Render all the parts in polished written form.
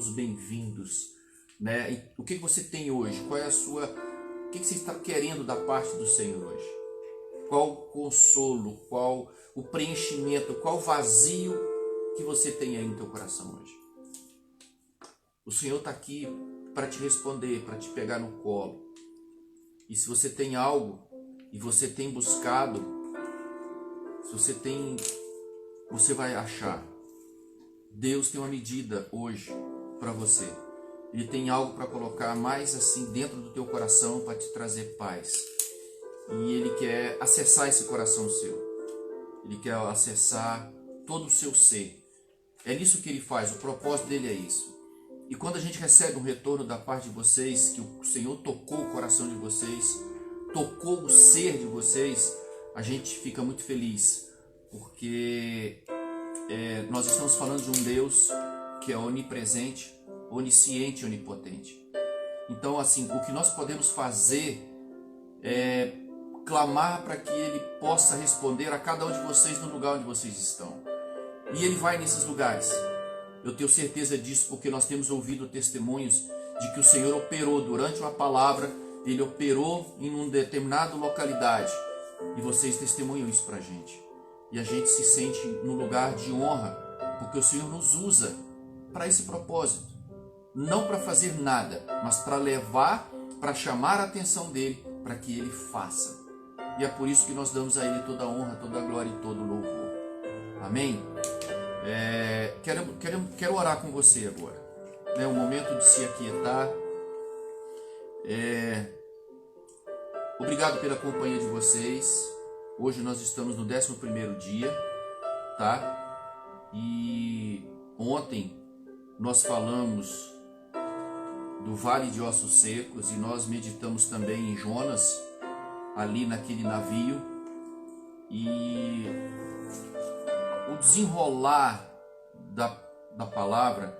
bem-vindos, né? E o que você tem hoje? Qual é a sua... O que você está querendo da parte do Senhor hoje? Qual o consolo, qual o preenchimento, qual o vazio que você tem aí no teu coração hoje? O Senhor está aqui para te responder, para te pegar no colo. E se você tem algo e você tem buscado, você vai achar. Deus tem uma medida hoje para você. Ele tem algo para colocar mais assim dentro do teu coração para te trazer paz. E Ele quer acessar esse coração seu. Ele quer acessar todo o seu ser. É nisso que Ele faz, o propósito dele é isso. E quando a gente recebe um retorno da parte de vocês, que o Senhor tocou o coração de vocês, tocou o ser de vocês, a gente fica muito feliz. Porque nós estamos falando de um Deus que é onipresente, onisciente e onipotente. Então, assim, o que nós podemos fazer é clamar para que Ele possa responder a cada um de vocês no lugar onde vocês estão. E Ele vai nesses lugares. Eu tenho certeza disso porque nós temos ouvido testemunhos de que o Senhor operou durante uma palavra, Ele operou em uma determinada localidade. E vocês testemunham isso para a gente. E a gente se sente no lugar de honra, porque o Senhor nos usa para esse propósito. Não para fazer nada, mas para levar, para chamar a atenção dEle, para que Ele faça. E é por isso que nós damos a Ele toda a honra, toda a glória e todo o louvor. Amém? Quero orar com você agora. É um momento de se aquietar. Obrigado pela companhia de vocês. Hoje nós estamos no 11º dia, tá? E ontem nós falamos do Vale de Ossos Secos e nós meditamos também em Jonas, ali naquele navio. E o desenrolar da palavra,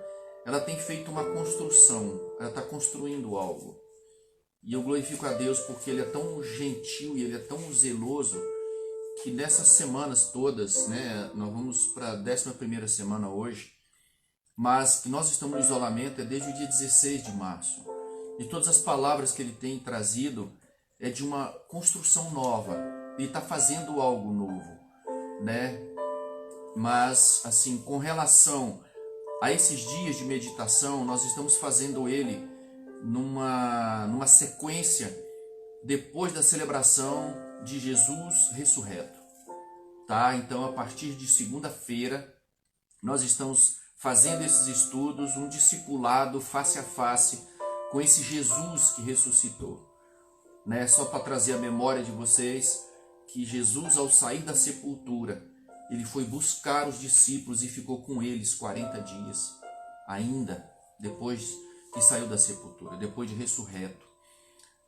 ela tem feito uma construção, ela está construindo algo. E eu glorifico a Deus porque Ele é tão gentil e Ele é tão zeloso, que nessas semanas todas, né, nós vamos para a 11ª semana hoje, mas que nós estamos no isolamento desde o dia 16 de março. E todas as palavras que Ele tem trazido é de uma construção nova. Ele está fazendo algo novo, né? Mas, assim, com relação a esses dias de meditação, nós estamos fazendo ele numa sequência depois da celebração de Jesus ressurreto, tá? Então, a partir de segunda-feira, nós estamos fazendo esses estudos, um discipulado face a face com esse Jesus que ressuscitou, né? Só para trazer a memória de vocês que Jesus, ao sair da sepultura, Ele foi buscar os discípulos e ficou com eles 40 dias, ainda depois que saiu da sepultura, depois de ressurreto.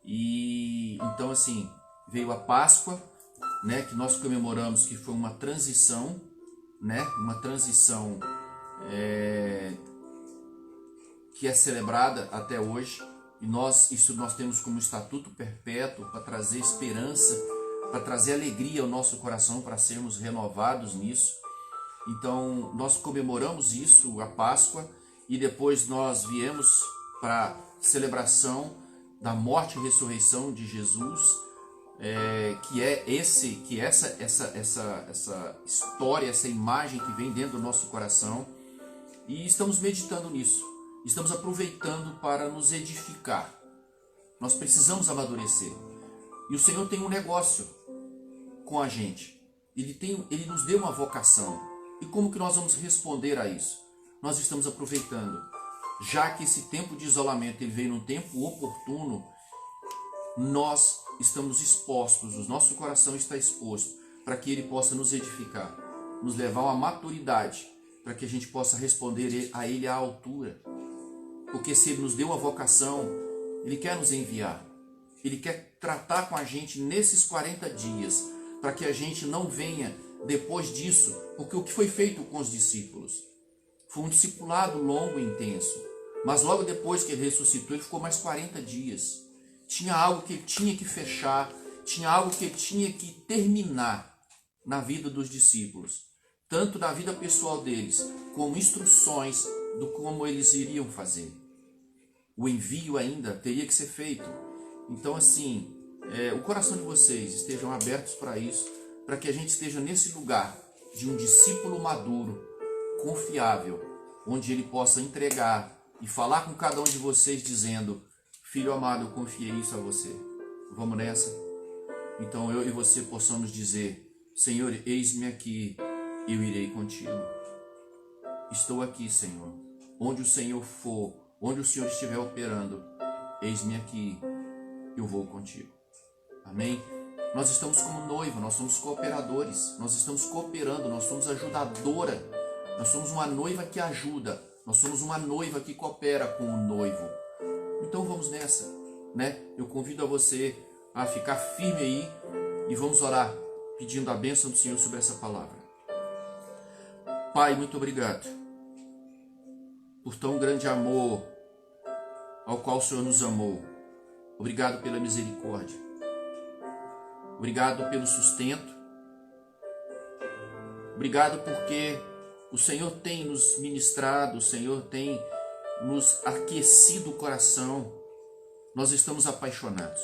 E então, assim, veio a Páscoa, né, que nós comemoramos, que foi uma transição, né, uma transição que é celebrada até hoje. E isso nós temos como estatuto perpétuo para trazer esperança, para trazer alegria ao nosso coração, para sermos renovados nisso. Então, nós comemoramos isso, a Páscoa, e depois nós viemos para a celebração da morte e ressurreição de Jesus, essa história, essa imagem que vem dentro do nosso coração, e estamos meditando nisso, estamos aproveitando para nos edificar. Nós precisamos amadurecer, e o Senhor tem um negócio com a gente. Ele nos deu uma vocação. E como que nós vamos responder a isso? Nós estamos aproveitando. Já que esse tempo de isolamento ele veio num tempo oportuno, nós estamos expostos, o nosso coração está exposto para que Ele possa nos edificar, nos levar a uma maturidade, para que a gente possa responder a Ele à altura. Porque se Ele nos deu uma vocação, Ele quer nos enviar. Ele quer tratar com a gente nesses 40 dias, para que a gente não venha depois disso, porque o que foi feito com os discípulos foi um discipulado longo e intenso, mas logo depois que Ele ressuscitou, Ele ficou mais 40 dias. Tinha algo que Ele tinha que fechar, tinha algo que Ele tinha que terminar na vida dos discípulos. tanto na vida pessoal deles, como instruções do como eles iriam fazer. O envio ainda teria que ser feito. Então, assim, o coração de vocês estejam abertos para isso, para que a gente esteja nesse lugar de um discípulo maduro, confiável, onde ele possa entregar e falar com cada um de vocês dizendo: filho amado, eu confiei isso a você. Vamos nessa? Então eu e você possamos dizer: Senhor, eis-me aqui, eu irei contigo. Estou aqui, Senhor. Onde o Senhor for, onde o Senhor estiver operando, eis-me aqui, eu vou contigo. Amém? Nós estamos como noivo, nós somos cooperadores, nós estamos cooperando, nós somos ajudadora, nós somos uma noiva que ajuda, nós somos uma noiva que coopera com o noivo. Então vamos nessa, né? Eu convido a você a ficar firme aí e vamos orar, pedindo a bênção do Senhor sobre essa palavra. Pai, muito obrigado por tão grande amor ao qual o Senhor nos amou. Obrigado pela misericórdia. Obrigado pelo sustento. Obrigado porque o Senhor tem nos ministrado, o Senhor tem nos aquecido o coração. Nós estamos apaixonados.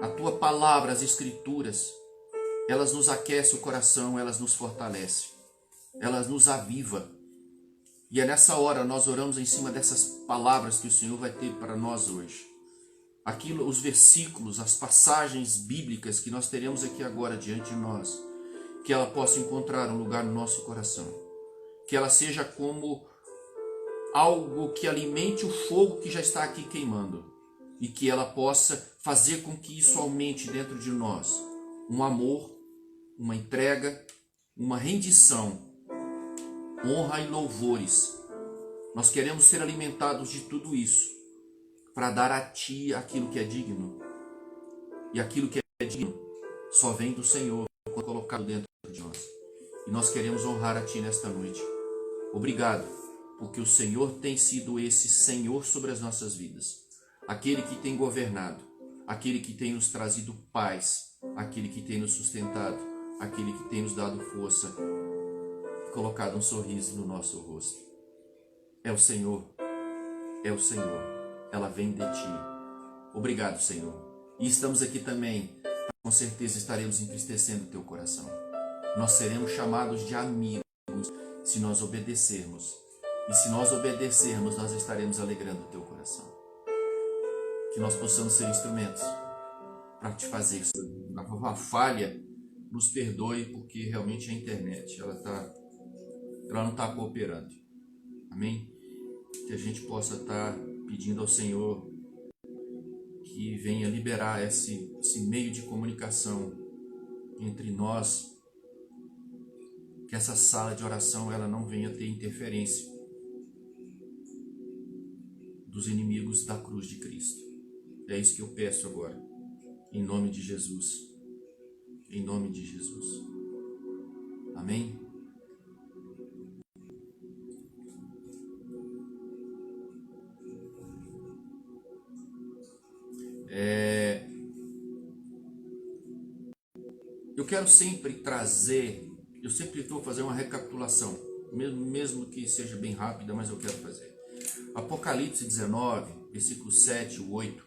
A Tua palavra, as Escrituras, elas nos aquecem o coração, elas nos fortalecem, elas nos avivam. E é nessa hora nós oramos em cima dessas palavras que o Senhor vai ter para nós hoje. Aquilo, os versículos, as passagens bíblicas que nós teremos aqui agora diante de nós, que ela possa encontrar um lugar no nosso coração, que ela seja como algo que alimente o fogo que já está aqui queimando, e que ela possa fazer com que isso aumente dentro de nós um amor, uma entrega, uma rendição, honra e louvores. Nós queremos ser alimentados de tudo isso, para dar a Ti aquilo que é digno. E aquilo que é digno só vem do Senhor, colocado dentro de nós. E nós queremos honrar a Ti nesta noite. Obrigado, porque o Senhor tem sido esse Senhor sobre as nossas vidas. Aquele que tem governado, aquele que tem nos trazido paz, aquele que tem nos sustentado, aquele que tem nos dado força, colocado um sorriso no nosso rosto. É o Senhor, é o Senhor. Ela vem de Ti. Obrigado, Senhor. E estamos aqui também, com certeza estaremos entristecendo o Teu coração. Nós seremos chamados de amigos se nós obedecermos. E se nós obedecermos, nós estaremos alegrando o Teu coração. Que nós possamos ser instrumentos para Te fazer isso. A falha, nos perdoe, porque realmente a internet, ela não está cooperando. Amém? Que a gente possa estar pedindo ao Senhor que venha liberar esse meio de comunicação entre nós, que essa sala de oração ela não venha ter interferência dos inimigos da cruz de Cristo. É isso que eu peço agora, em nome de Jesus. Em nome de Jesus. Amém? Eu quero sempre trazer, eu sempre vou fazer uma recapitulação, mesmo que seja bem rápida, mas eu quero fazer. Apocalipse 19, versículos 7 e 8,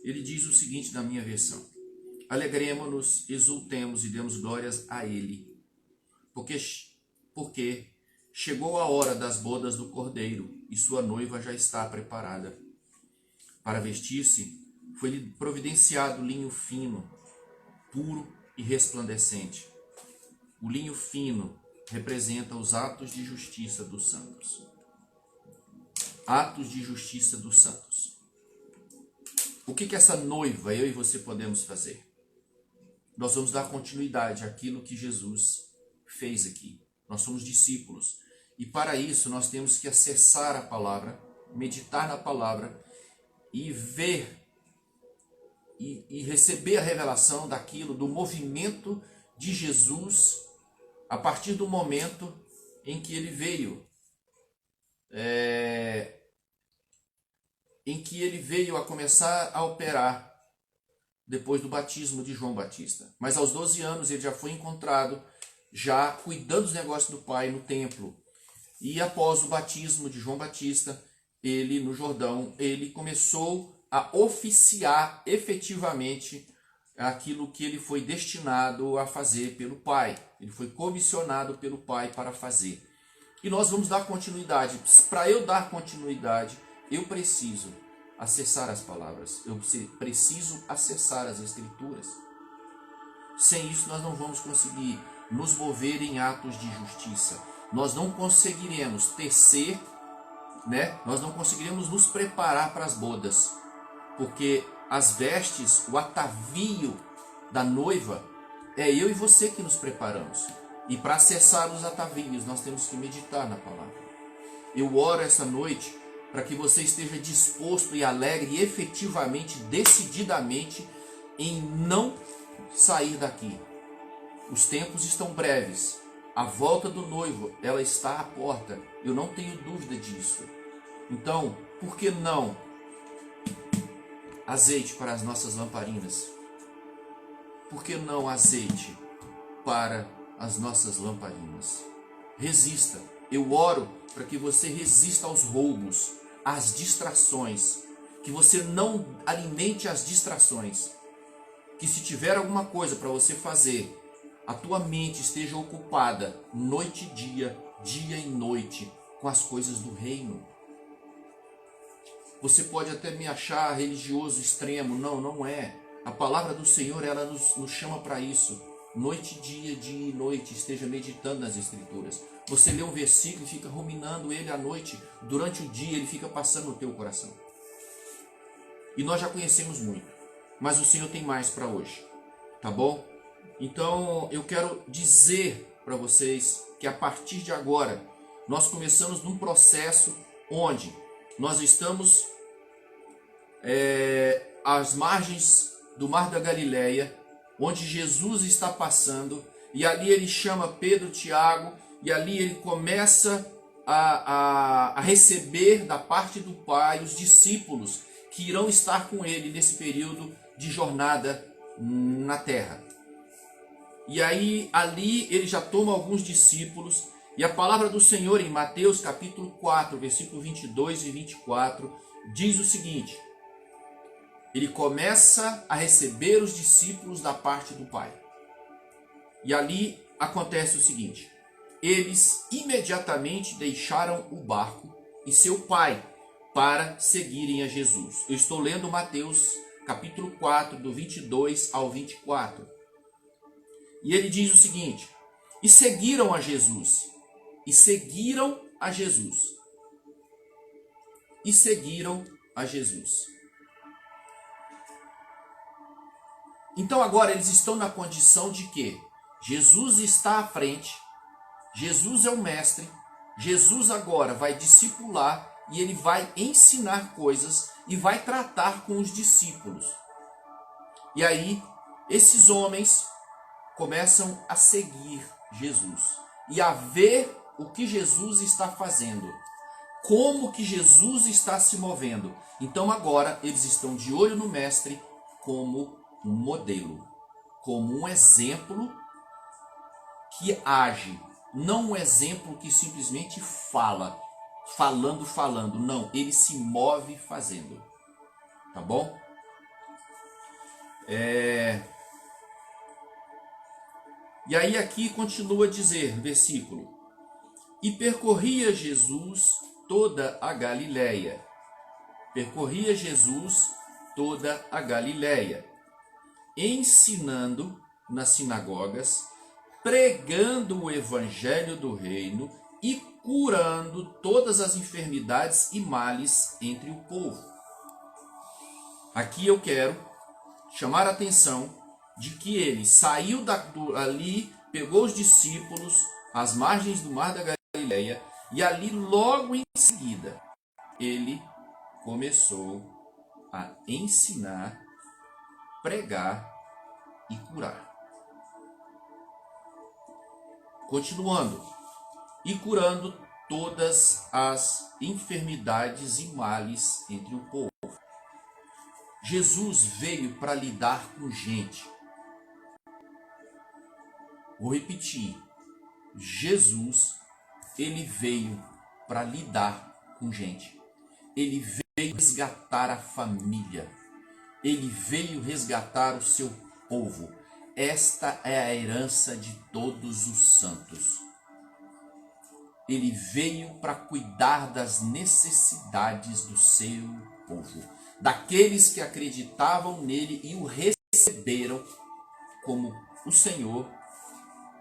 ele diz o seguinte na minha versão: alegremo-nos, exultemos e demos glórias a Ele, porque chegou a hora das bodas do Cordeiro e sua noiva já está preparada. Para vestir-se, foi-lhe providenciado linho fino, puro e resplandecente. O linho fino representa os atos de justiça dos santos. Atos de justiça dos santos. O que essa noiva, eu e você, podemos fazer? Nós vamos dar continuidade àquilo que Jesus fez aqui. Nós somos discípulos. E para isso nós temos que acessar a palavra, meditar na palavra e ver e receber a revelação daquilo, do movimento de Jesus a partir do momento em que ele veio, a começar a operar depois do batismo de João Batista. Mas aos 12 anos ele já foi encontrado já cuidando dos negócios do Pai no templo. E após o batismo de João Batista, ele no Jordão, ele começou a oficiar efetivamente aquilo que ele foi destinado a fazer pelo Pai. Ele foi comissionado pelo Pai para fazer. E nós vamos dar continuidade. Para eu dar continuidade, eu preciso acessar as palavras. Eu preciso acessar as Escrituras. Sem isso, nós não vamos conseguir nos mover em atos de justiça. Nós não conseguiremos tecer, nós não conseguiremos nos preparar para as bodas. Porque as vestes, o atavio da noiva, é eu e você que nos preparamos. E para acessar os atavios, nós temos que meditar na palavra. Eu oro essa noite para que você esteja disposto e alegre e efetivamente, decididamente, em não sair daqui. Os tempos estão breves. A volta do noivo, ela está à porta. Eu não tenho dúvida disso. Então, por que não azeite para as nossas lamparinas? Por que não azeite para as nossas lamparinas? Resista. Eu oro para que você resista aos roubos, às distrações, que você não alimente as distrações, que se tiver alguma coisa para você fazer, a tua mente esteja ocupada noite e dia, dia e noite, com as coisas do reino. Você pode até me achar religioso extremo, não é. A palavra do Senhor, ela nos chama para isso. Noite e dia e noite, esteja meditando nas Escrituras. Você lê um versículo e fica ruminando ele à noite. Durante o dia ele fica passando no teu coração. E nós já conhecemos muito, mas o Senhor tem mais para hoje, tá bom? Então eu quero dizer para vocês que a partir de agora nós começamos num processo onde nós estamos às margens do Mar da Galileia, onde Jesus está passando, e ali ele chama Pedro, Tiago, e ali ele começa a receber da parte do Pai os discípulos que irão estar com ele nesse período de jornada na terra. E aí ali ele já toma alguns discípulos, e a palavra do Senhor em Mateus capítulo 4, versículo 22 e 24, diz o seguinte: ele começa a receber os discípulos da parte do Pai. E ali acontece o seguinte: eles imediatamente deixaram o barco e seu pai para seguirem a Jesus. Eu estou lendo Mateus capítulo 4, do 22 ao 24. E ele diz o seguinte: e seguiram a Jesus. E seguiram a Jesus. E seguiram a Jesus. Então agora eles estão na condição de que Jesus está à frente, Jesus é o mestre, Jesus agora vai discipular e ele vai ensinar coisas e vai tratar com os discípulos. E aí esses homens começam a seguir Jesus e a ver o que Jesus está fazendo, como que Jesus está se movendo. Então agora eles estão de olho no mestre como um modelo, como um exemplo que age, não um exemplo que simplesmente fala, falando, não, ele se move fazendo, tá bom? E aí aqui continua a dizer, versículo: e percorria Jesus toda a Galileia. Percorria Jesus toda a Galileia, ensinando nas sinagogas, pregando o evangelho do reino e curando todas as enfermidades e males entre o povo. Aqui eu quero chamar a atenção de que ele saiu ali, pegou os discípulos às margens do Mar da Galileia e ali logo em seguida ele começou a ensinar, pregar e curar. Continuando, e curando todas as enfermidades e males entre o povo. Jesus veio para lidar com gente. Vou repetir. Jesus, ele veio para lidar com gente. Ele veio resgatar a família. Ele veio resgatar o seu povo. Esta é a herança de todos os santos. Ele veio para cuidar das necessidades do seu povo, daqueles que acreditavam nele e o receberam como o Senhor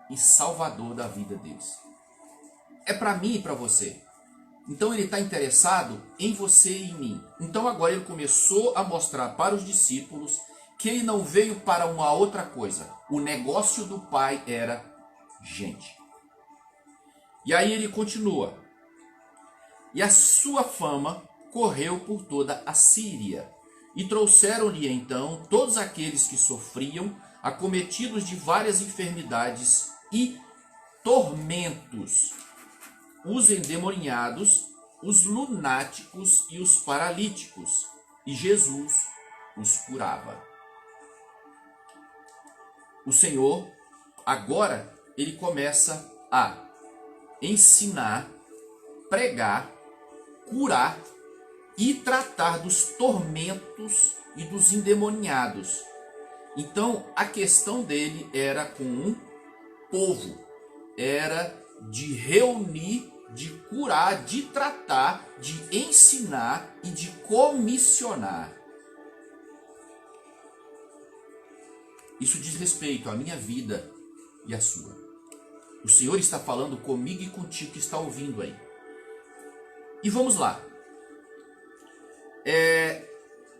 e Salvador da vida deles. É para mim e para você. Então ele está interessado em você e em mim. Então agora ele começou a mostrar para os discípulos que ele não veio para uma outra coisa. O negócio do Pai era gente. E aí ele continua. E a sua fama correu por toda a Síria. E trouxeram-lhe então todos aqueles que sofriam, acometidos de várias enfermidades e tormentos, os endemoniados, os lunáticos e os paralíticos, e Jesus os curava. O Senhor, agora, ele começa a ensinar, pregar, curar e tratar dos tormentos e dos endemoniados. Então, a questão dele era com um povo, era de reunir, de curar, de tratar, de ensinar e de comissionar. Isso diz respeito à minha vida e à sua. O Senhor está falando comigo e contigo que está ouvindo aí. E vamos lá.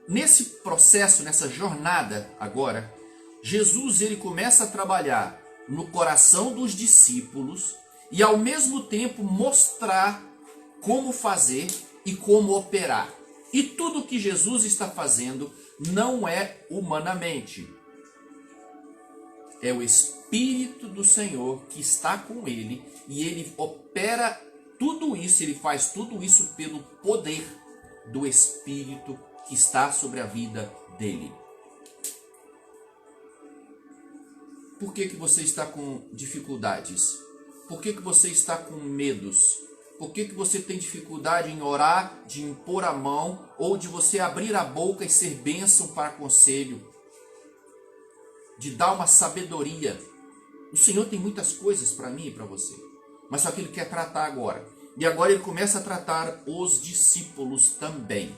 Nesse processo, nessa jornada agora, Jesus ele começa a trabalhar no coração dos discípulos e ao mesmo tempo mostrar como fazer e como operar. E tudo que Jesus está fazendo não é humanamente. É o Espírito do Senhor que está com ele e ele opera tudo isso, ele faz tudo isso pelo poder do Espírito que está sobre a vida dele. Por que você está com dificuldades? Por que você está com medos? Por que você tem dificuldade em orar, de impor a mão ou de você abrir a boca e ser bênção para conselho? De dar uma sabedoria. O Senhor tem muitas coisas para mim e para você, mas só que ele quer tratar agora. E agora ele começa a tratar os discípulos também.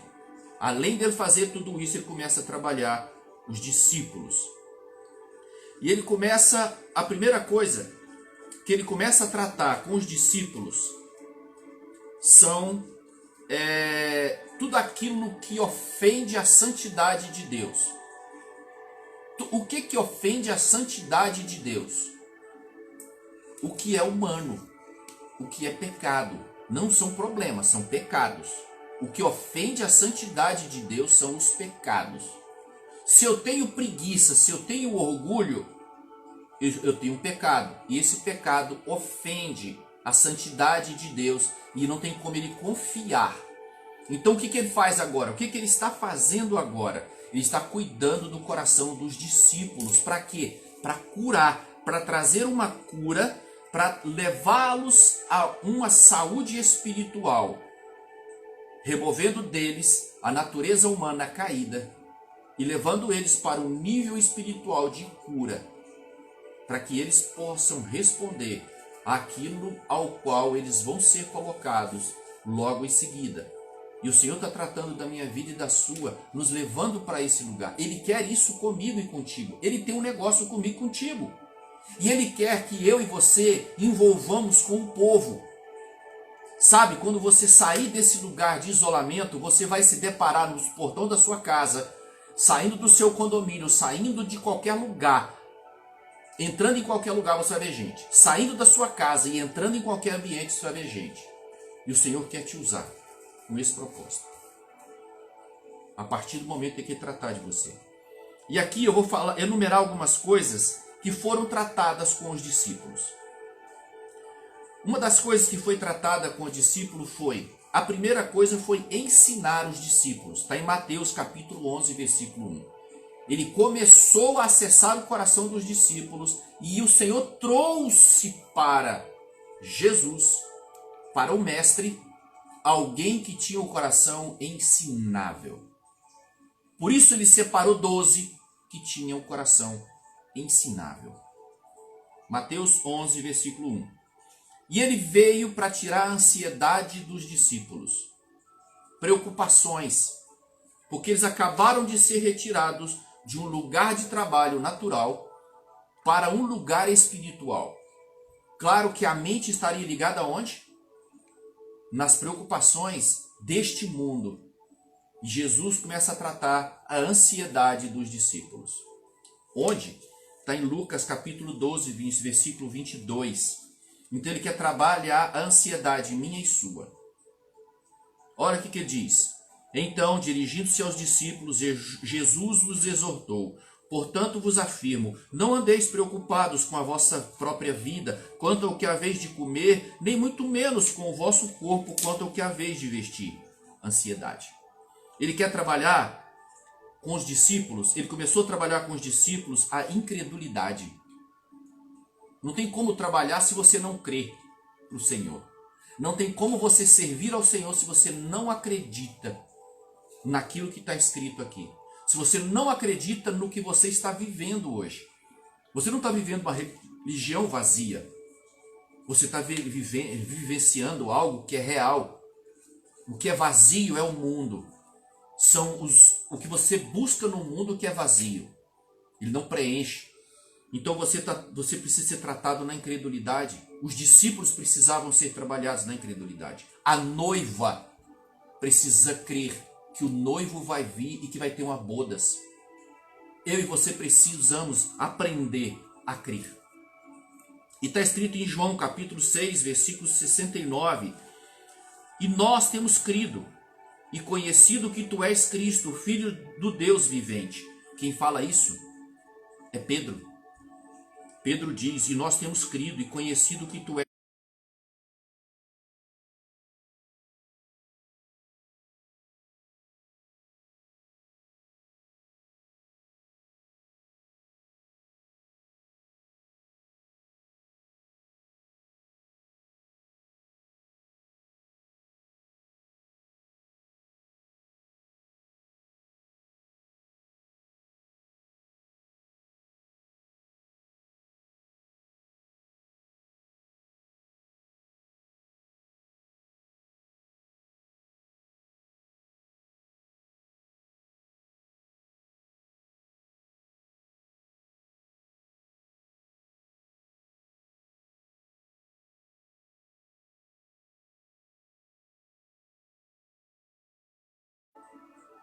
Além dele fazer tudo isso, ele começa a trabalhar os discípulos. E ele começa, a primeira coisa que ele começa a tratar com os discípulos são tudo aquilo que ofende a santidade de Deus. O que ofende a santidade de Deus? O que é humano, o que é pecado. Não são problemas, são pecados. O que ofende a santidade de Deus são os pecados. Se eu tenho preguiça, se eu tenho orgulho, eu tenho um pecado. E esse pecado ofende a santidade de Deus e não tem como ele confiar. Então o que ele faz agora? O que ele está fazendo agora? Ele está cuidando do coração dos discípulos. Para quê? Para curar, para trazer uma cura, para levá-los a uma saúde espiritual, removendo deles a natureza humana caída e levando eles para um nível espiritual de cura, para que eles possam responder àquilo ao qual eles vão ser colocados logo em seguida. E o Senhor está tratando da minha vida e da sua, nos levando para esse lugar. Ele quer isso comigo e contigo. Ele tem um negócio comigo e contigo. E Ele quer que eu e você envolvamos com o povo. Sabe, quando você sair desse lugar de isolamento, você vai se deparar no portão da sua casa, saindo do seu condomínio, saindo de qualquer lugar, entrando em qualquer lugar você vai ver gente. Saindo da sua casa e entrando em qualquer ambiente você vai ver gente. E o Senhor quer te usar com esse propósito. A partir do momento que Ele tratar de você. E aqui eu vou enumerar algumas coisas que foram tratadas com os discípulos. Uma das coisas que foi tratada com o discípulo foi, a primeira coisa foi ensinar os discípulos. Está em Mateus capítulo 11, versículo 1. Ele começou a acessar o coração dos discípulos e o Senhor trouxe para Jesus, para o mestre, alguém que tinha o coração ensinável. Por isso ele separou 12 que tinham o coração ensinável. Mateus 11, versículo 1. E ele veio para tirar a ansiedade dos discípulos, preocupações, porque eles acabaram de ser retirados de um lugar de trabalho natural para um lugar espiritual. Claro que a mente estaria ligada aonde? Nas preocupações deste mundo. E Jesus começa a tratar a ansiedade dos discípulos. Onde? Está em Lucas capítulo 12, versículo 22. Então ele quer trabalhar a ansiedade minha e sua. Olha o que ele diz. Então, dirigindo-se aos discípulos, Jesus os exortou: portanto vos afirmo, não andeis preocupados com a vossa própria vida, quanto ao que haveis de comer, nem muito menos com o vosso corpo, quanto ao que haveis de vestir. Ansiedade. Ele quer trabalhar com os discípulos, ele começou a trabalhar com os discípulos a incredulidade. Não tem como trabalhar se você não crê no Senhor. Não tem como você servir ao Senhor se você não acredita naquilo que está escrito aqui. Se você não acredita no que você está vivendo hoje. Você não está vivendo uma religião vazia. Você está vivenciando algo que é real. O que é vazio é o mundo. São o que você busca no mundo que é vazio. Ele não preenche. Então você precisa ser tratado na incredulidade. Os discípulos precisavam ser trabalhados na incredulidade. A noiva precisa crer que o noivo vai vir e que vai ter uma bodas. Eu e você precisamos aprender a crer. E está escrito em João capítulo 6, versículo 69. E nós temos crido e conhecido que tu és Cristo, o Filho do Deus vivente. Quem fala isso é Pedro. Pedro diz, e nós temos crido e conhecido que tu és.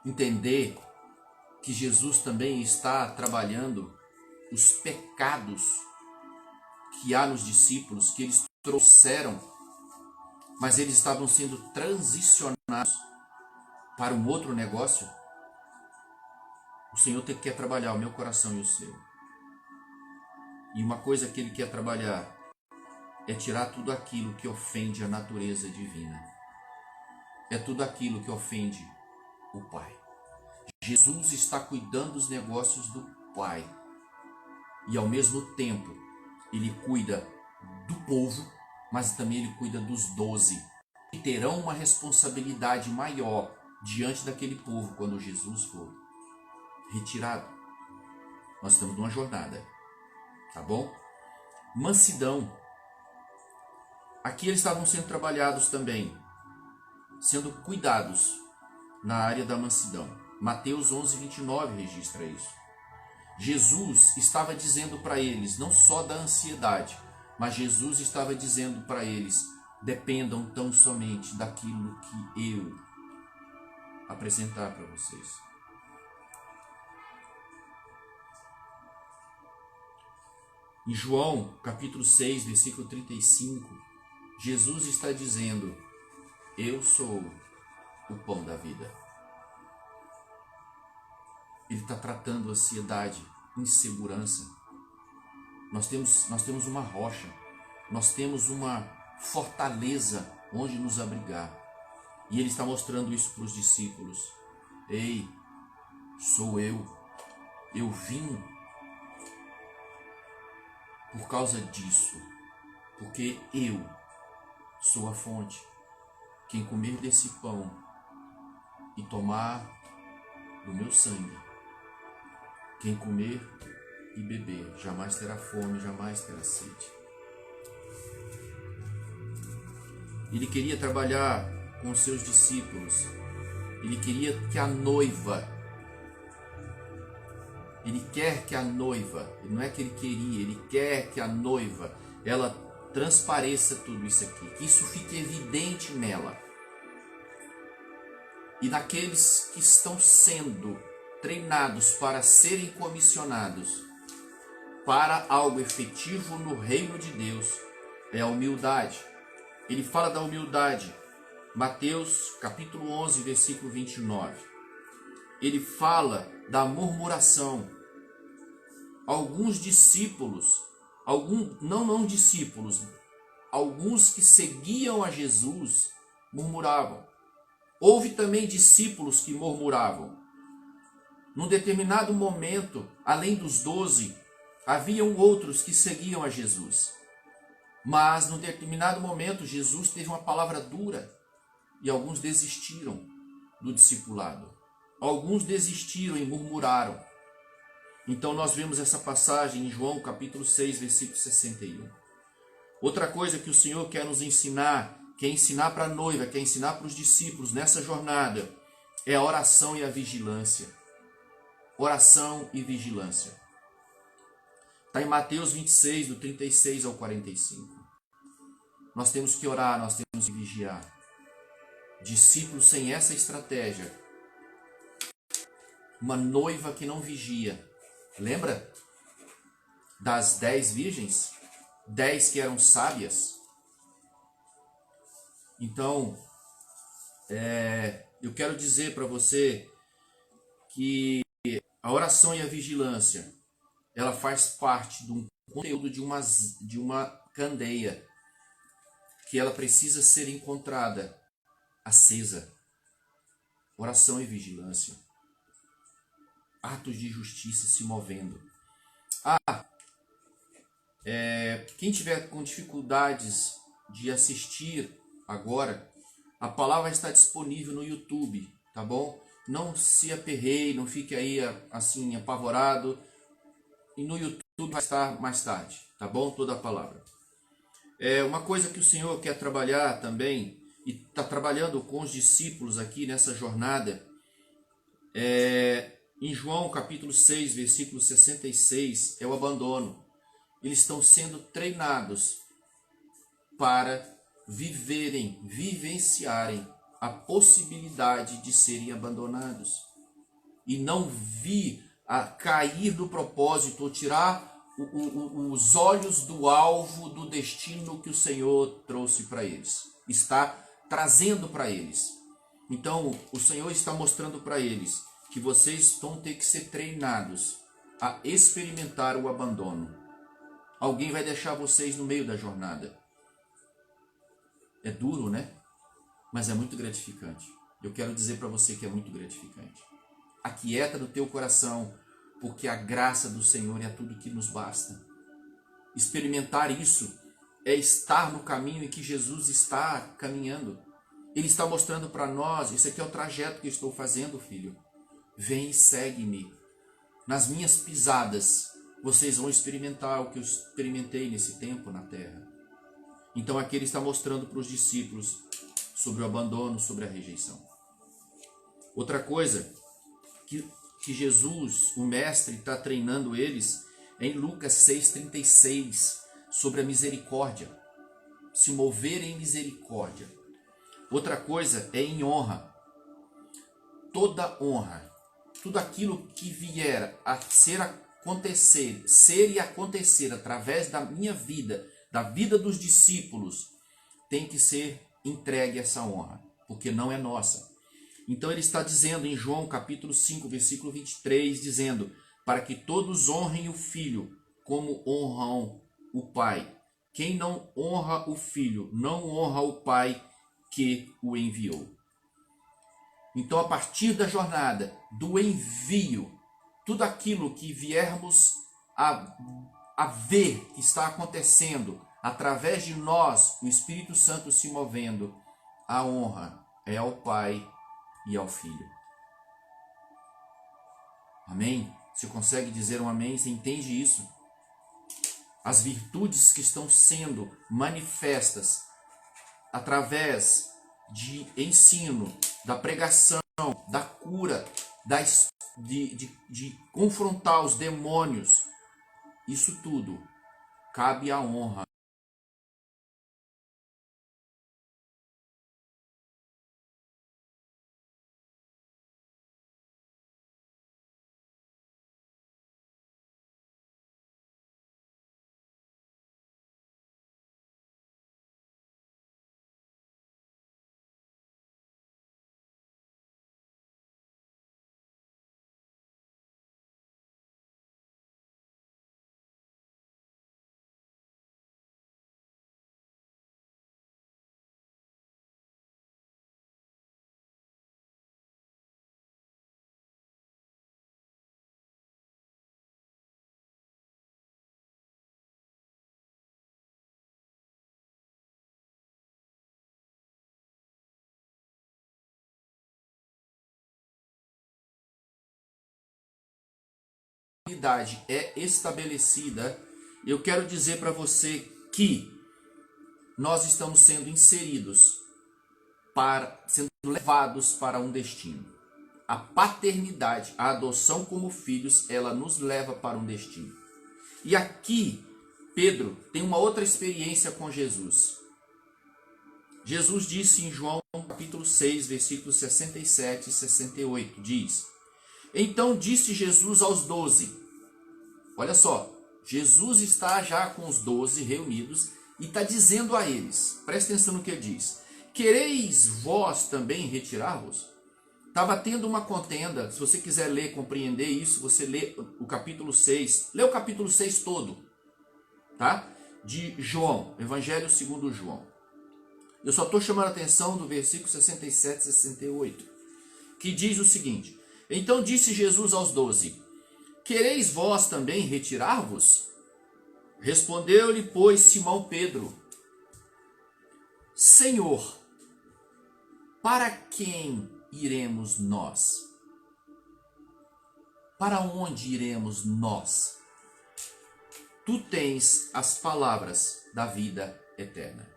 Entender que Jesus também está trabalhando os pecados que há nos discípulos, que eles trouxeram, mas eles estavam sendo transicionados para um outro negócio. O Senhor quer trabalhar o meu coração e o seu. E uma coisa que Ele quer trabalhar é tirar tudo aquilo que ofende a natureza divina. É tudo aquilo que ofende o Pai. Jesus está cuidando dos negócios do Pai. E ao mesmo tempo, Ele cuida do povo, mas também Ele cuida dos 12. Que terão uma responsabilidade maior diante daquele povo quando Jesus for retirado. Nós estamos numa jornada. Tá bom? Mansidão. Aqui eles estavam sendo trabalhados também, sendo cuidados na área da mansidão. Mateus 11, 29 registra isso. Jesus estava dizendo para eles, não só da ansiedade, mas Jesus estava dizendo para eles, dependam tão somente daquilo que eu apresentar para vocês. Em João, capítulo 6, versículo 35, Jesus está dizendo, eu sou o pão da vida. Ele está tratando ansiedade, insegurança. Nós temos uma rocha, nós temos uma fortaleza onde nos abrigar. E Ele está mostrando isso para os discípulos. Ei, sou eu vim por causa disso, porque eu sou a fonte. Quem comer desse pão e tomar do meu sangue, quem comer e beber, jamais terá fome, jamais terá sede. Ele queria trabalhar com os seus discípulos. Ele queria que a noiva, ele quer que a noiva, não é que ele queria, ele quer que a noiva, ela transpareça tudo isso aqui, que isso fique evidente nela. E naqueles que estão sendo treinados para serem comissionados para algo efetivo no reino de Deus, é a humildade. Ele fala da humildade, Mateus capítulo 11, versículo 29. Ele fala da murmuração. Alguns discípulos, não discípulos, alguns que seguiam a Jesus murmuravam. Houve também discípulos que murmuravam. Num determinado momento, além dos 12, haviam outros que seguiam a Jesus. Mas, num determinado momento, Jesus teve uma palavra dura e alguns desistiram do discipulado. Alguns desistiram e murmuraram. Então, nós vemos essa passagem em João capítulo 6, versículo 61. Outra coisa que o Senhor quer nos ensinar, quer ensinar para a noiva, quer ensinar para os discípulos nessa jornada, é a oração e a vigilância. Oração e vigilância. Está em Mateus 26, do 36 ao 45. Nós temos que orar, nós temos que vigiar. Discípulos sem essa estratégia. Uma noiva que não vigia. Lembra das 10 virgens? 10 que eram sábias. Então, eu quero dizer para você que a oração e a vigilância, ela faz parte de um conteúdo de uma candeia que ela precisa ser encontrada, acesa. Oração e vigilância. Atos de justiça se movendo. Quem tiver com dificuldades de assistir agora, a palavra está disponível no YouTube, tá bom? Não se aperreie, não fique aí assim apavorado. E no YouTube vai estar mais tarde, tá bom? Toda a palavra. Uma coisa que o Senhor quer trabalhar também, e está trabalhando com os discípulos aqui nessa jornada, em João capítulo 6, versículo 66, é o abandono. Eles estão sendo treinados para vivenciarem a possibilidade de serem abandonados. E não vir a cair do propósito ou tirar os olhos do alvo, do destino que o Senhor trouxe para eles. Está trazendo para eles. Então, o Senhor está mostrando para eles que vocês vão ter que ser treinados a experimentar o abandono. Alguém vai deixar vocês no meio da jornada. É duro, né? Mas é muito gratificante. Eu quero dizer para você que é muito gratificante. Aquieta no teu coração, porque a graça do Senhor é tudo que nos basta. Experimentar isso é estar no caminho em que Jesus está caminhando. Ele está mostrando para nós, esse aqui é o trajeto que eu estou fazendo, filho. Vem e segue-me. Nas minhas pisadas, vocês vão experimentar o que eu experimentei nesse tempo na terra. Então aqui ele está mostrando para os discípulos sobre o abandono, sobre a rejeição. Outra coisa que Jesus, o mestre, está treinando eles é em Lucas 6,36, sobre a misericórdia. Se mover em misericórdia. Outra coisa é em honra. Toda honra, tudo aquilo que vier a ser e acontecer através da minha vida, da vida dos discípulos, tem que ser entregue essa honra, porque não é nossa. Então ele está dizendo em João capítulo 5, versículo 23, dizendo, para que todos honrem o Filho, como honram o Pai. Quem não honra o Filho, não honra o Pai que o enviou. Então, a partir da jornada, do envio, tudo aquilo que viermos a ver que está acontecendo, através de nós, o Espírito Santo se movendo, a honra é ao Pai e ao Filho. Amém? Você consegue dizer um amém? Você entende isso? As virtudes que estão sendo manifestas através de ensino, da pregação, da cura, de confrontar os demônios, isso tudo cabe à honra. É estabelecida, eu quero dizer para você que nós estamos sendo inseridos, sendo levados para um destino. A paternidade, a adoção como filhos, ela nos leva para um destino. E aqui, Pedro tem uma outra experiência com Jesus. Jesus disse em João capítulo 6, versículos 67 e 68, diz: Então disse Jesus aos 12, olha só, Jesus está já com os 12 reunidos e está dizendo a eles, presta atenção no que ele diz: Quereis vós também retirar-vos? Estava tendo uma contenda, se você quiser ler, compreender isso, você lê o capítulo 6, lê o capítulo 6 todo, tá? De João, Evangelho segundo João. Eu só estou chamando a atenção do versículo 67 e 68, que diz o seguinte: Então disse Jesus aos 12, Quereis vós também retirar-vos? Respondeu-lhe, pois, Simão Pedro, Senhor, para quem iremos nós? Para onde iremos nós? Tu tens as palavras da vida eterna.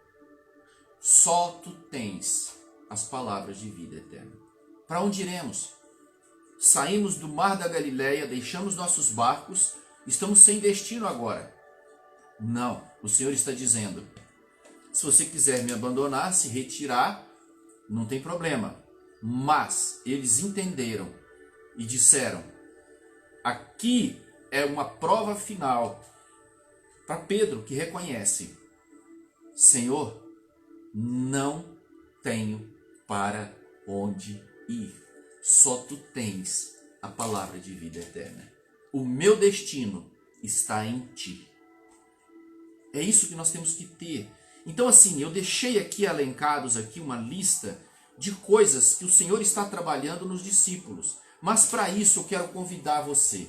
Só tu tens as palavras de vida eterna. Para onde iremos? Saímos do mar da Galileia, deixamos nossos barcos, estamos sem destino agora. Não, o Senhor está dizendo, se você quiser me abandonar, se retirar, não tem problema. Mas eles entenderam e disseram, aqui é uma prova final para Pedro, que reconhece, Senhor, não tenho para onde ir. Só tu tens a palavra de vida eterna. O meu destino está em ti. É isso que nós temos que ter. Então assim, eu deixei aqui elencados aqui uma lista de coisas que o Senhor está trabalhando nos discípulos. Mas para isso eu quero convidar você.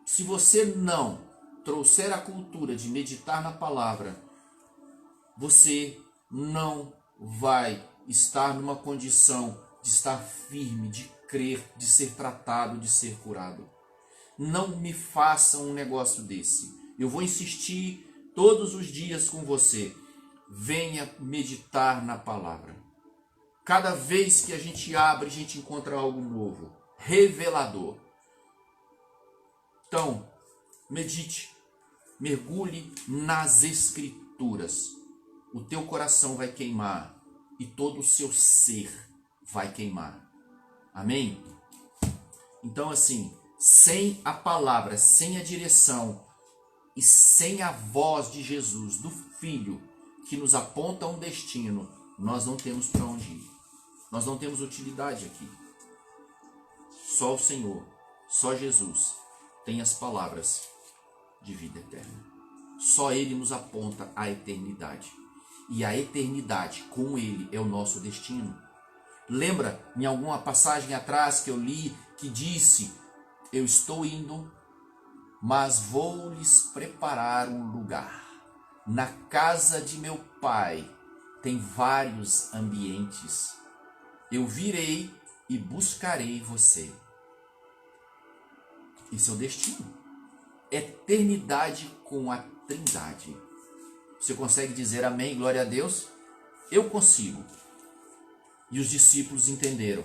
Se você não trouxer a cultura de meditar na palavra, você não vai estar numa condição de estar firme, de crer, de ser tratado, de ser curado. Não me faça um negócio desse. Eu vou insistir todos os dias com você. Venha meditar na palavra. Cada vez que a gente abre, a gente encontra algo novo, revelador. Então, medite, mergulhe nas Escrituras. O teu coração vai queimar e todo o seu ser vai queimar. Amém? Então assim, sem a palavra, sem a direção e sem a voz de Jesus, do Filho, que nos aponta um destino, nós não temos para onde ir. Nós não temos utilidade aqui. Só o Senhor, só Jesus tem as palavras de vida eterna. Só Ele nos aponta a eternidade. E a eternidade com Ele é o nosso destino. Lembra em alguma passagem atrás que eu li que disse, eu estou indo mas vou lhes preparar um lugar. Na casa de meu Pai tem vários ambientes. Eu virei e buscarei você. Esse é o destino. Eternidade com a Trindade. Você consegue dizer amém, glória a Deus? Eu consigo. E os discípulos entenderam.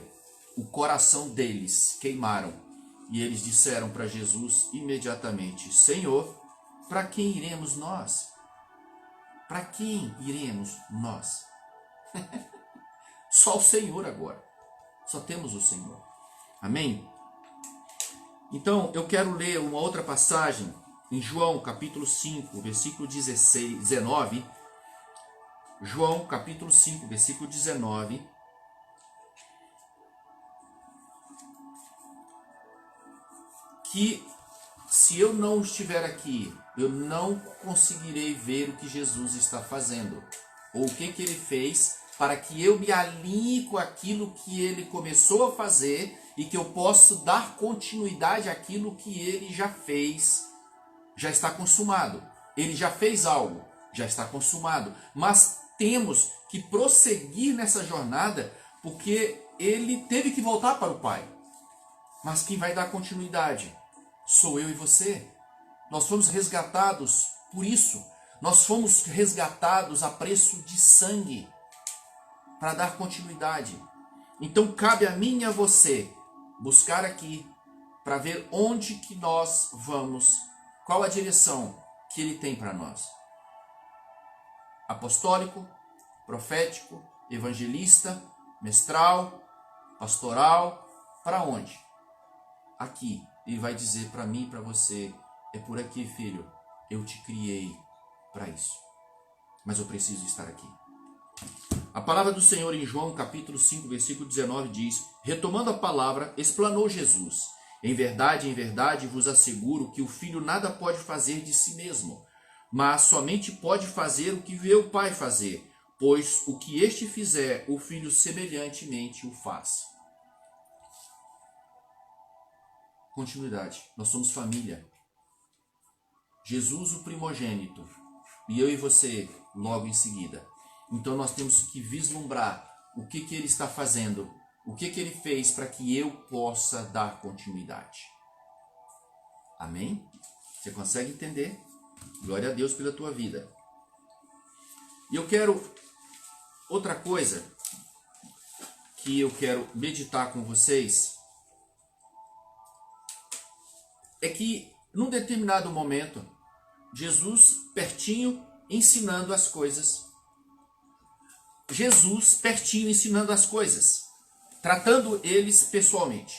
O coração deles queimaram. E eles disseram para Jesus imediatamente: Senhor, para quem iremos nós? Para quem iremos nós? Só o Senhor agora. Só temos o Senhor. Amém? Então, eu quero ler uma outra passagem em João, capítulo 5, versículo 19. João, capítulo 5, versículo 19. Que se eu não estiver aqui, eu não conseguirei ver o que Jesus está fazendo. Ou o que ele fez para que eu me alinhe com aquilo que ele começou a fazer e que eu possa dar continuidade àquilo que ele já fez. Já está consumado. Ele já fez algo, já está consumado. Mas temos que prosseguir nessa jornada porque ele teve que voltar para o Pai. Mas quem vai dar continuidade sou eu e você. Nós fomos resgatados por isso. Nós fomos resgatados a preço de sangue para dar continuidade. Então cabe a mim e a você buscar aqui para ver onde que nós vamos, qual a direção que ele tem para nós. Apostólico, profético, evangelista, mestral, pastoral, para onde? Aqui. Ele vai dizer para mim e para você: é por aqui, filho, eu te criei para isso. Mas eu preciso estar aqui. A palavra do Senhor em João capítulo 5, versículo 19 diz: retomando a palavra, explanou Jesus: em verdade vos asseguro que o filho nada pode fazer de si mesmo, mas somente pode fazer o que vê o Pai fazer, pois o que este fizer, o filho semelhantemente o faz. Continuidade. Nós somos família. Jesus, o primogênito, e eu e você logo em seguida. Então nós temos que vislumbrar o que ele está fazendo, o que ele fez para que eu possa dar continuidade. Amém? Você consegue entender? Glória a Deus pela tua vida. E eu quero outra coisa que eu quero meditar com vocês. É que, num determinado momento, Jesus pertinho ensinando as coisas. Jesus pertinho ensinando as coisas, tratando eles pessoalmente.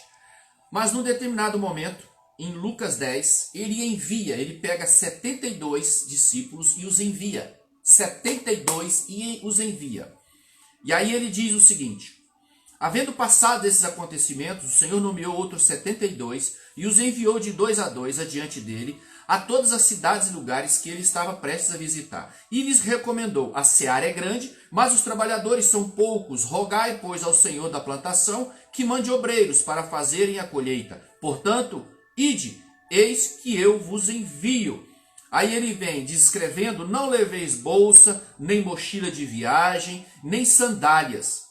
Mas num determinado momento, em Lucas 10, ele pega 72 discípulos e os envia. 72 e os envia. E aí ele diz o seguinte: havendo passado esses acontecimentos, o Senhor nomeou outros 72 e os enviou de 2 a 2 adiante dele a todas as cidades e lugares que ele estava prestes a visitar. E lhes recomendou: a seara é grande, mas os trabalhadores são poucos. Rogai, pois, ao Senhor da plantação que mande obreiros para fazerem a colheita. Portanto, ide, eis que eu vos envio. Aí ele vem descrevendo: não leveis bolsa, nem mochila de viagem, nem sandálias.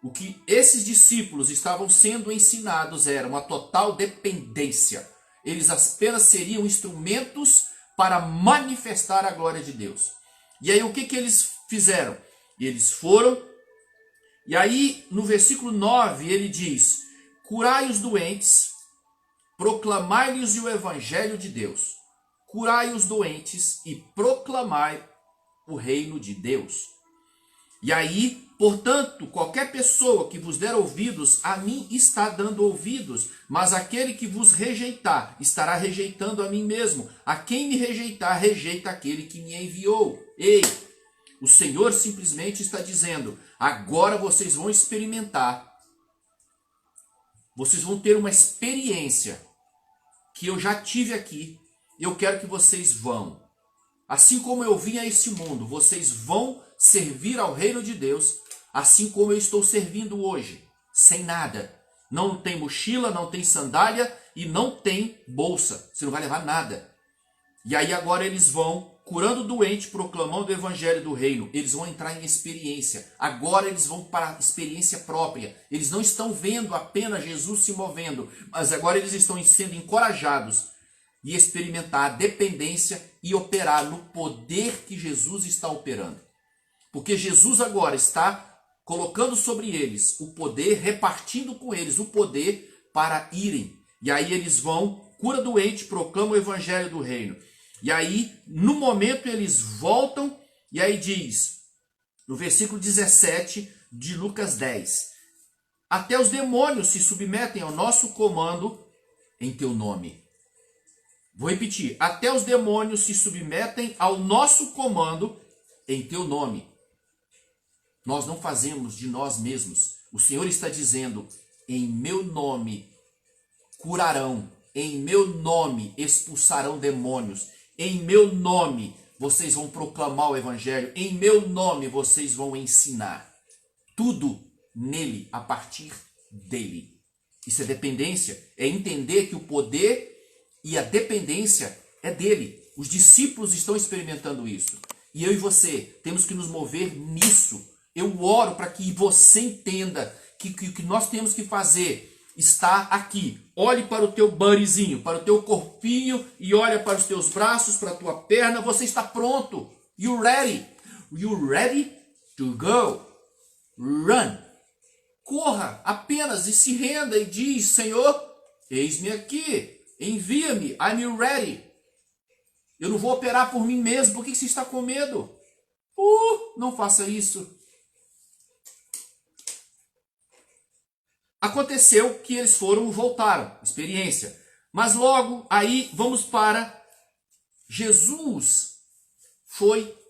O que esses discípulos estavam sendo ensinados era uma total dependência. Eles apenas seriam instrumentos para manifestar a glória de Deus. E aí o que eles fizeram? Eles foram, e aí no versículo 9 ele diz: curai os doentes, proclamai-lhes o evangelho de Deus. Curai os doentes e proclamai o reino de Deus. E aí, portanto, qualquer pessoa que vos der ouvidos, a mim está dando ouvidos, mas aquele que vos rejeitar, estará rejeitando a mim mesmo. A quem me rejeitar, rejeita aquele que me enviou. Ei, o Senhor simplesmente está dizendo: agora vocês vão experimentar, vocês vão ter uma experiência que eu já tive aqui. Eu quero que vocês vão. Assim como eu vim a esse mundo, vocês vão servir ao reino de Deus, assim como eu estou servindo hoje, sem nada. Não tem mochila, não tem sandália e não tem bolsa. Você não vai levar nada. E aí agora eles vão curando o doente, proclamando o evangelho do reino. Eles vão entrar em experiência. Agora eles vão para a experiência própria. Eles não estão vendo apenas Jesus se movendo, mas agora eles estão sendo encorajados e experimentar a dependência e operar no poder que Jesus está operando. Porque Jesus agora está colocando sobre eles o poder, repartindo com eles o poder para irem. E aí eles vão, cura doente, proclama o evangelho do reino. E aí, no momento, eles voltam, e aí diz, no versículo 17 de Lucas 10, até os demônios se submetem ao nosso comando em teu nome. Vou repetir, até os demônios se submetem ao nosso comando em teu nome. Nós não fazemos de nós mesmos. O Senhor está dizendo, em meu nome curarão, em meu nome expulsarão demônios, em meu nome vocês vão proclamar o evangelho, em meu nome vocês vão ensinar. Tudo nele, a partir dele. Isso é dependência, é entender que o poder e a dependência é dele. Os discípulos estão experimentando isso. E eu e você temos que nos mover nisso. Eu oro para que você entenda que o que nós temos que fazer está aqui. Olhe para o teu buddyzinho, para o teu corpinho e olha para os teus braços, para a tua perna. Você está pronto. You ready? You ready to go? Run. Corra apenas e se renda e diz, Senhor, eis-me aqui. Envia-me. I'm ready. Eu não vou operar por mim mesmo. Por que você está com medo? Não faça isso. Aconteceu que eles voltaram, experiência. Mas logo aí vamos para Jesus.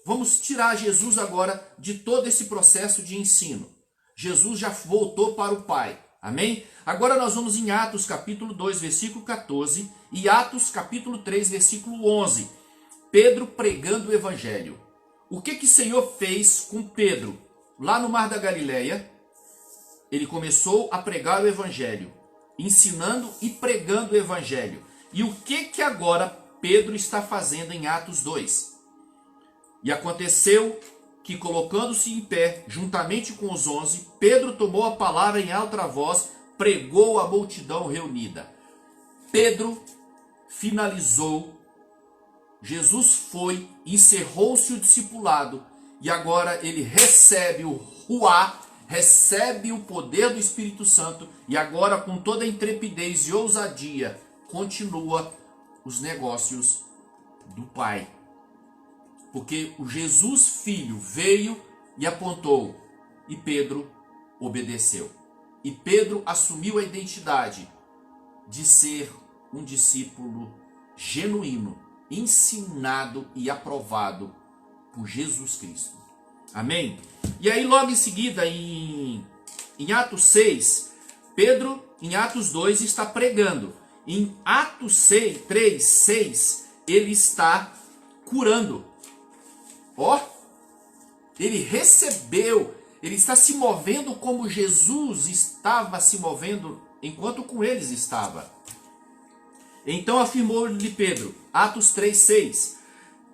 Vamos tirar Jesus agora de todo esse processo de ensino. Jesus já voltou para o Pai. Amém? Agora nós vamos em Atos capítulo 2, versículo 14 e Atos capítulo 3, versículo 11. Pedro pregando o evangelho. O que o Senhor fez com Pedro? Lá no Mar da Galileia, ele começou a pregar o evangelho, ensinando e pregando o evangelho. E o que agora Pedro está fazendo em Atos 2? E aconteceu que, colocando-se em pé, juntamente com os 11, Pedro tomou a palavra em alta voz, pregou a multidão reunida. Pedro finalizou, Jesus foi, encerrou-se o discipulado, e agora ele recebe o Ruá, recebe o poder do Espírito Santo, e agora com toda a intrepidez e ousadia, continua os negócios do Pai. Porque o Jesus Filho veio e apontou, e Pedro obedeceu. E Pedro assumiu a identidade de ser um discípulo genuíno, ensinado e aprovado por Jesus Cristo. Amém? E aí logo em seguida, em Atos 6, Pedro, em Atos 2, está pregando. Em Atos 3, 6, ele está curando. Ele recebeu, ele está se movendo como Jesus estava se movendo enquanto com eles estava. Então afirmou-lhe Pedro, Atos 3, 6,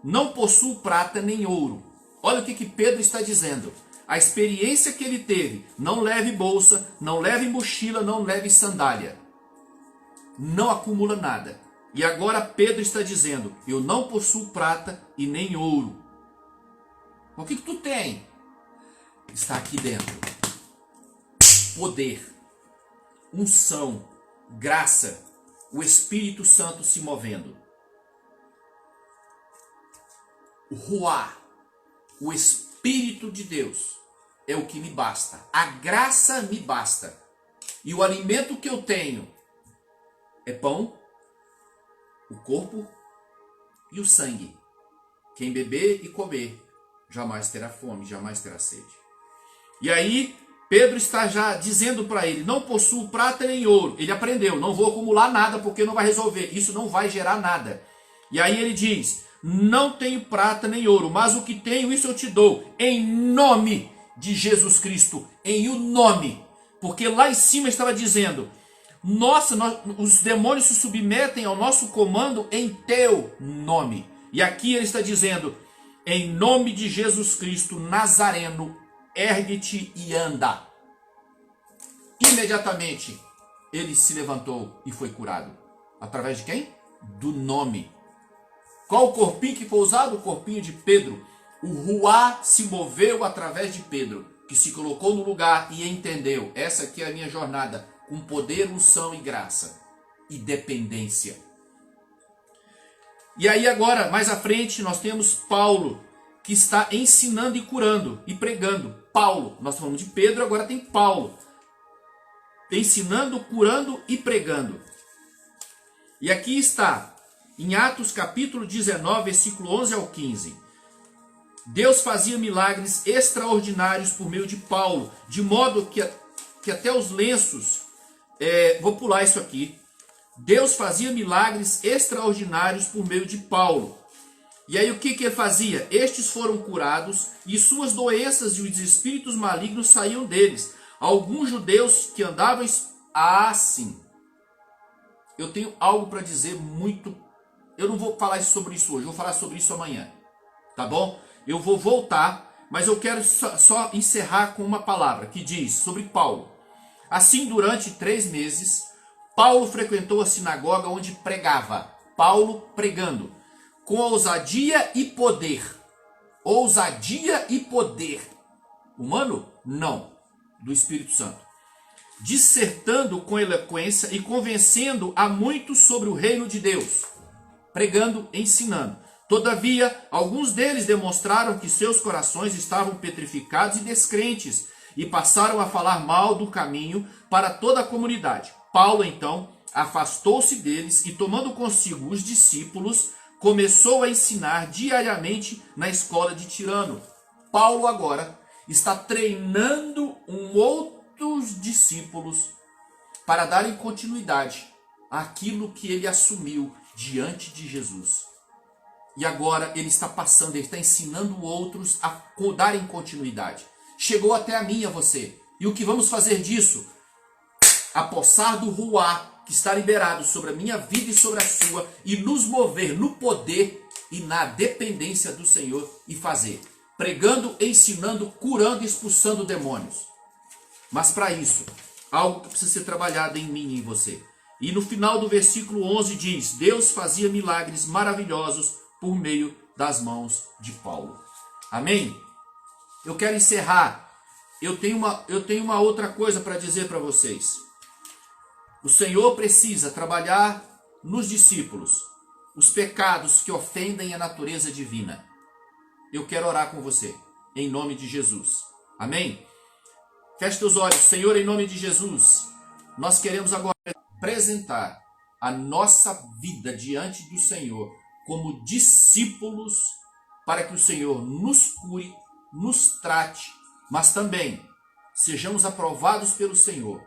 não possuo prata nem ouro. Olha o que Pedro está dizendo. A experiência que ele teve, não leve bolsa, não leve mochila, não leve sandália. Não acumula nada. E agora Pedro está dizendo, eu não possuo prata e nem ouro. O que tu tem? Está aqui dentro. Poder, unção, graça, o Espírito Santo se movendo. O Ruá, o Espírito de Deus é o que me basta. A graça me basta. E o alimento que eu tenho é pão, o corpo e o sangue. Quem beber e comer jamais terá fome, jamais terá sede. E aí Pedro está já dizendo para ele, não possuo prata nem ouro. Ele aprendeu, não vou acumular nada porque não vai resolver. Isso não vai gerar nada. E aí ele diz, não tenho prata nem ouro, mas o que tenho isso eu te dou. Em nome de Jesus Cristo, em o nome. Porque lá em cima estava dizendo: nossa, os demônios se submetem ao nosso comando em teu nome. E aqui ele está dizendo: em nome de Jesus Cristo Nazareno, ergue-te e anda. Imediatamente ele se levantou e foi curado. Através de quem? Do nome. Qual o corpinho que foi usado? O corpinho de Pedro. O Ruá se moveu através de Pedro, que se colocou no lugar e entendeu: essa aqui é a minha jornada, com poder, unção e graça e dependência. E aí agora, mais à frente, nós temos Paulo, que está ensinando e curando e pregando. Paulo, nós falamos de Pedro, agora tem Paulo, ensinando, curando e pregando. E aqui está, em Atos capítulo 19, versículo 11 ao 15. Deus fazia milagres extraordinários por meio de Paulo, de modo que até os lenços, vou pular isso aqui. Deus fazia milagres extraordinários por meio de Paulo. E aí o que ele fazia? Estes foram curados e suas doenças e os espíritos malignos saíam deles. Alguns judeus que andavam assim. Eu tenho algo para dizer muito. Eu não vou falar sobre isso hoje, vou falar sobre isso amanhã. Tá bom? Eu vou voltar, mas eu quero só encerrar com uma palavra que diz sobre Paulo. Assim, durante 3 meses, Paulo frequentou a sinagoga onde pregava. Paulo pregando com ousadia e poder. Ousadia e poder. Humano? Não. Do Espírito Santo. Dissertando com eloquência e convencendo a muitos sobre o reino de Deus. Pregando, ensinando. Todavia, alguns deles demonstraram que seus corações estavam petrificados e descrentes e passaram a falar mal do caminho para toda a comunidade. Paulo, então, afastou-se deles e, tomando consigo os discípulos, começou a ensinar diariamente na escola de Tirano. Paulo agora está treinando outros discípulos para darem continuidade àquilo que ele assumiu diante de Jesus. E agora ele está passando, ele está ensinando outros a darem continuidade. Chegou até a mim e a você. E o que vamos fazer disso? Apossar do Ruá, que está liberado sobre a minha vida e sobre a sua, e nos mover no poder e na dependência do Senhor e fazer. Pregando, ensinando, curando e expulsando demônios. Mas para isso, algo que precisa ser trabalhado em mim e em você. E no final do versículo 11 diz: Deus fazia milagres maravilhosos por meio das mãos de Paulo. Amém? Eu quero encerrar. Eu tenho uma outra coisa para dizer para vocês. O Senhor precisa trabalhar nos discípulos os pecados que ofendem a natureza divina. Eu quero orar com você, em nome de Jesus. Amém? Feche teus olhos. Senhor, em nome de Jesus, nós queremos agora apresentar a nossa vida diante do Senhor como discípulos, para que o Senhor nos cure, nos trate, mas também sejamos aprovados pelo Senhor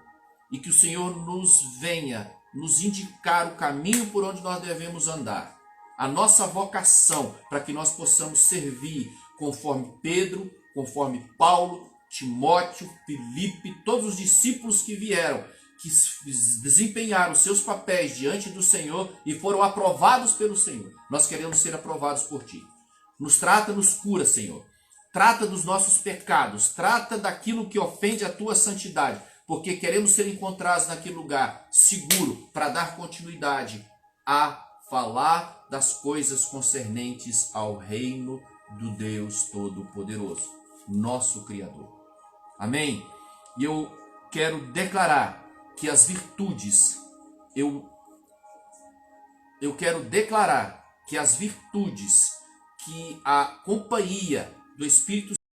e que o Senhor nos venha nos indicar o caminho por onde nós devemos andar, a nossa vocação, para que nós possamos servir conforme Pedro, conforme Paulo, Timóteo, Filipe, todos os discípulos que vieram, que desempenharam seus papéis diante do Senhor e foram aprovados pelo Senhor. Nós queremos ser aprovados por Ti. Nos trata, nos cura, Senhor. Trata dos nossos pecados, trata daquilo que ofende a Tua santidade, porque queremos ser encontrados naquele lugar seguro para dar continuidade a falar das coisas concernentes ao reino do Deus Todo-Poderoso, nosso Criador. Amém? E eu quero declarar que as virtudes, eu quero declarar que as virtudes que a companhia do Espírito